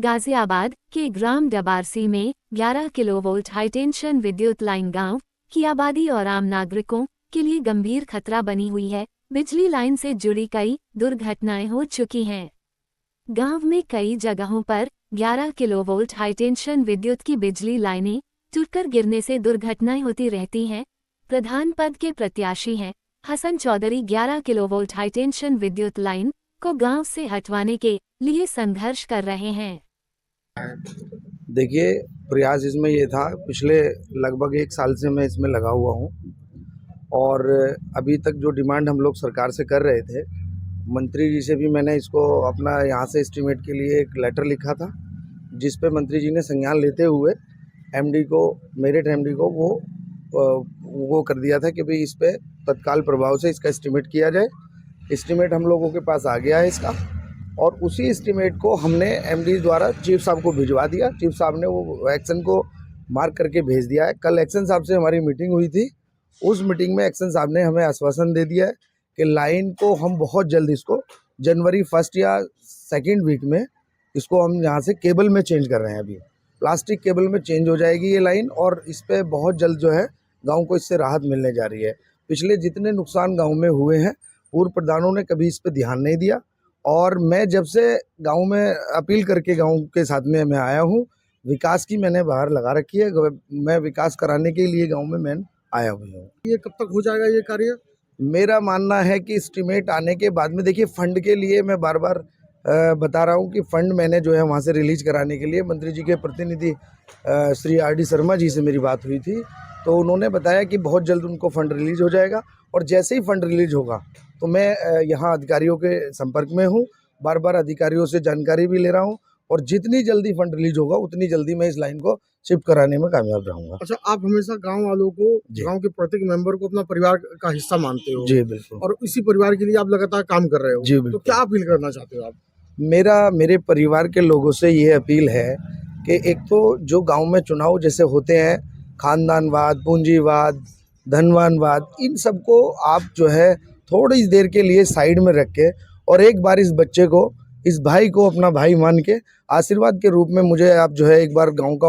गाजियाबाद के ग्राम डबारसी में 11 kilovolt high tension विद्युत लाइन गांव की आबादी और आम नागरिकों के लिए गंभीर खतरा बनी हुई है। बिजली लाइन से जुड़ी कई दुर्घटनाएं हो चुकी हैं। गांव में कई जगहों पर 11 किलोवोल्ट हाईटेंशन विद्युत की बिजली लाइनें टूटकर गिरने से दुर्घटनाएं होती रहती हैं। प्रधान पद के प्रत्याशी हैं हसन चौधरी 11 किलोवोल्ट हाईटेंशन विद्युत लाइन को गांव से हटवाने के लिए संघर्ष कर रहे हैं। देखिए, प्रयास इसमें ये था, पिछले लगभग 1 साल से मैं इसमें लगा हुआ हूँ और अभी तक जो डिमांड हम लोग सरकार से कर रहे थे, मंत्री जी से भी मैंने इसको अपना यहाँ से एस्टीमेट के लिए एक लेटर लिखा था, जिस पे मंत्री जी ने संज्ञान लेते हुए एमडी को, मेरठ एमडी को वो कर दिया था कि भाई इस पे तत्काल प्रभाव से इसका एस्टीमेट किया जाए। एस्टीमेट हम लोगों के पास आ गया है इसका, और उसी एस्टीमेट को हमने एमडी द्वारा चीफ साहब को भिजवा दिया। चीफ साहब ने वो एक्शन को मार्क करके भेज दिया है। कल एक्शन साहब से हमारी मीटिंग हुई थी। उस मीटिंग में एक्शन साहब ने हमें आश्वासन दे दिया है कि लाइन को हम बहुत जल्द इसको जनवरी 1 या 2 वीक में इसको हम यहाँ से केबल में चेंज कर रहे हैं। अभी प्लास्टिक केबल में चेंज हो जाएगी ये लाइन, और इस पर बहुत जल्द जो है गाँव को इससे राहत मिलने जा रही है। पिछले जितने नुकसान गाँव में हुए हैं, पूर्व प्रधानों ने कभी इस पर ध्यान नहीं दिया, और मैं जब से गांव में अपील करके गांव के साथ में मैं आया हूं, विकास की मैंने बाहर लगा रखी है। मैं विकास कराने के लिए गांव में मैं आया हुआ हूं। ये कब तक हो जाएगा ये कार्य? मेरा मानना है कि एस्टीमेट आने के बाद में, देखिए फंड के लिए मैं बार बार बता रहा हूं कि फंड मैंने जो है वहां से रिलीज कराने के लिए मंत्री जी के प्रतिनिधि श्री RD शर्मा जी से मेरी बात हुई थी, तो उन्होंने बताया कि बहुत जल्द उनको फंड रिलीज हो जाएगा, और जैसे ही फंड रिलीज होगा तो मैं यहाँ अधिकारियों के संपर्क में हूँ, बार बार अधिकारियों से जानकारी भी ले रहा हूँ, और जितनी जल्दी फंड रिलीज होगा उतनी जल्दी मैं इस लाइन को शिफ्ट कराने में कामयाब रहूँगा। अच्छा, आप हमेशा गांव वालों को, गांव के प्रत्येक मेंबर को अपना परिवार का हिस्सा मानते हो? जी बिल्कुल। और इसी परिवार के लिए आप लगातार काम कर रहे हो? जी बिल्कुल। तो क्या अपील करना चाहते हो आप? मेरे परिवार के लोगों से ये अपील है कि एक तो जो गाँव में चुनाव जैसे होते हैं, खानदानवाद, पूंजीवाद, धनवानवाद, इन सबको आप जो है थोड़ी देर के लिए साइड में रख के, और एक बार इस बच्चे को, इस भाई को अपना भाई मान के आशीर्वाद के रूप में मुझे आप जो है एक बार गांव का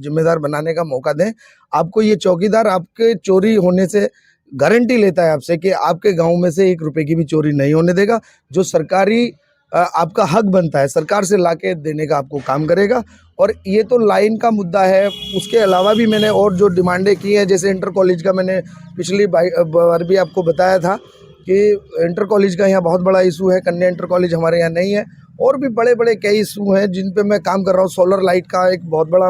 जिम्मेदार बनाने का मौका दें। आपको ये चौकीदार आपके चोरी होने से गारंटी लेता है आपसे कि आपके गांव में से 1 रुपए की भी चोरी नहीं होने देगा। जो सरकारी आपका हक बनता है, सरकार से लाके देने का आपको काम करेगा। और ये तो लाइन का मुद्दा है, उसके अलावा भी मैंने और जो डिमांडें की हैं, जैसे इंटर कॉलेज का मैंने पिछली बार भी आपको बताया था कि इंटर कॉलेज का यहाँ बहुत बड़ा इशू है, कन्या इंटर कॉलेज हमारे यहाँ नहीं है, और भी बड़े बड़े कई इशू हैं जिन पे मैं काम कर रहा हूँ। सोलर लाइट का एक बहुत बड़ा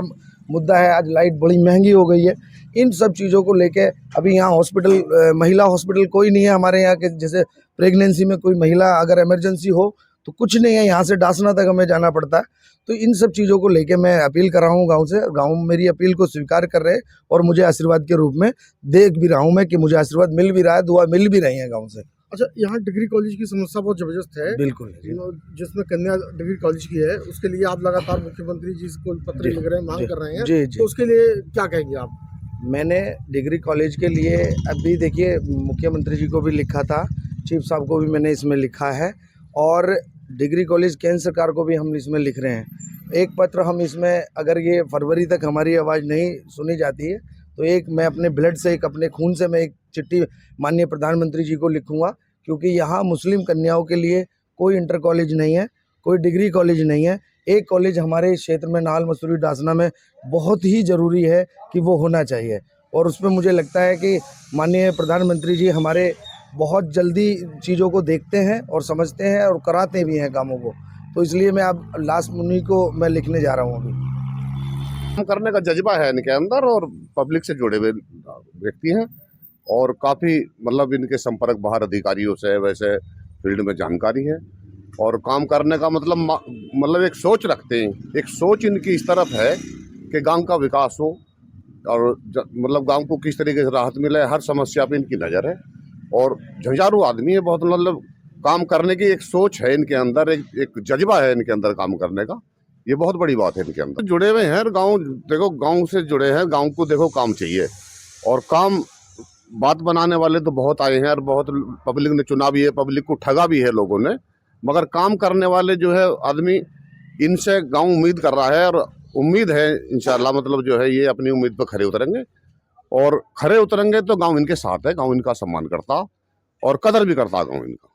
मुद्दा है, आज लाइट बड़ी महंगी हो गई है। इन सब चीज़ों को लेके अभी यहाँ हॉस्पिटल, महिला हॉस्पिटल कोई नहीं है हमारे यहाँ के, जैसे प्रेगनेंसी में कोई महिला अगर इमरजेंसी हो तो कुछ नहीं है, यहाँ से डासना तक हमें जाना पड़ता है। तो इन सब चीज़ों को लेके मैं अपील कर रहा हूँ गांव से। गांव मेरी अपील को स्वीकार कर रहे हैं, और मुझे आशीर्वाद के रूप में देख भी रहा हूँ मैं कि मुझे आशीर्वाद मिल भी रहा है, दुआ मिल भी रही है गांव से। अच्छा, यहाँ डिग्री कॉलेज की समस्या बहुत जबरदस्त है। बिल्कुल। जिसमें कन्या डिग्री कॉलेज की है, उसके लिए आप लगातार मुख्यमंत्री जी को पत्र लिख रहे हैं, मांग कर रहे हैं। जी जी। तो उसके लिए क्या कहेंगे आप? मैंने डिग्री कॉलेज के लिए अभी देखिए मुख्यमंत्री जी को भी लिखा था, चीफ साहब को भी मैंने इसमें लिखा है, और डिग्री कॉलेज केंद्र सरकार को भी हम इसमें लिख रहे हैं। एक पत्र हम इसमें, अगर ये फरवरी तक हमारी आवाज़ नहीं सुनी जाती है तो एक मैं अपने ब्लड से, एक अपने खून से मैं एक चिट्ठी माननीय प्रधानमंत्री जी को लिखूंगा, क्योंकि यहाँ मुस्लिम कन्याओं के लिए कोई इंटर कॉलेज नहीं है, कोई डिग्री कॉलेज नहीं है। एक कॉलेज हमारे क्षेत्र में नाल मसूरी डासना में बहुत ही ज़रूरी है कि वो होना चाहिए, और उसमें मुझे लगता है कि माननीय प्रधानमंत्री जी हमारे बहुत जल्दी चीज़ों को देखते हैं और समझते हैं और कराते भी हैं कामों को। तो इसलिए मैं अब लास्ट मुनि को मैं लिखने जा रहा हूँ। अभी काम करने का जज्बा है इनके अंदर, और पब्लिक से जुड़े हुए व्यक्ति हैं, और काफ़ी मतलब इनके संपर्क बाहर अधिकारियों से, वैसे फील्ड में जानकारी है, और काम करने का मतलब एक सोच रखते हैं। एक सोच इनकी इस तरफ है कि गांव का विकास हो, और मतलब गांव को किस तरीके से राहत मिले, हर समस्या पे इनकी नज़र है, और झंझारू आदमी है बहुत। मतलब काम करने की एक सोच है इनके अंदर, एक जज्बा है इनके अंदर काम करने का। ये बहुत बड़ी बात है इनके अंदर। जुड़े हुए हैं गांव, देखो गांव से जुड़े हैं, गांव को देखो काम चाहिए, और काम बात बनाने वाले तो बहुत आए हैं, और बहुत पब्लिक ने चुना भी है, पब्लिक को ठगा भी है लोगों ने, मगर काम करने वाले जो है आदमी इनसे गांव उम्मीद कर रहा है और उम्मीद है इंशाल्लाह, मतलब जो है ये अपनी उम्मीद पर खरे उतरेंगे और खरे उतरेंगे तो गांव इनके साथ है, गांव इनका सम्मान करता और कदर भी करता गांव इनका।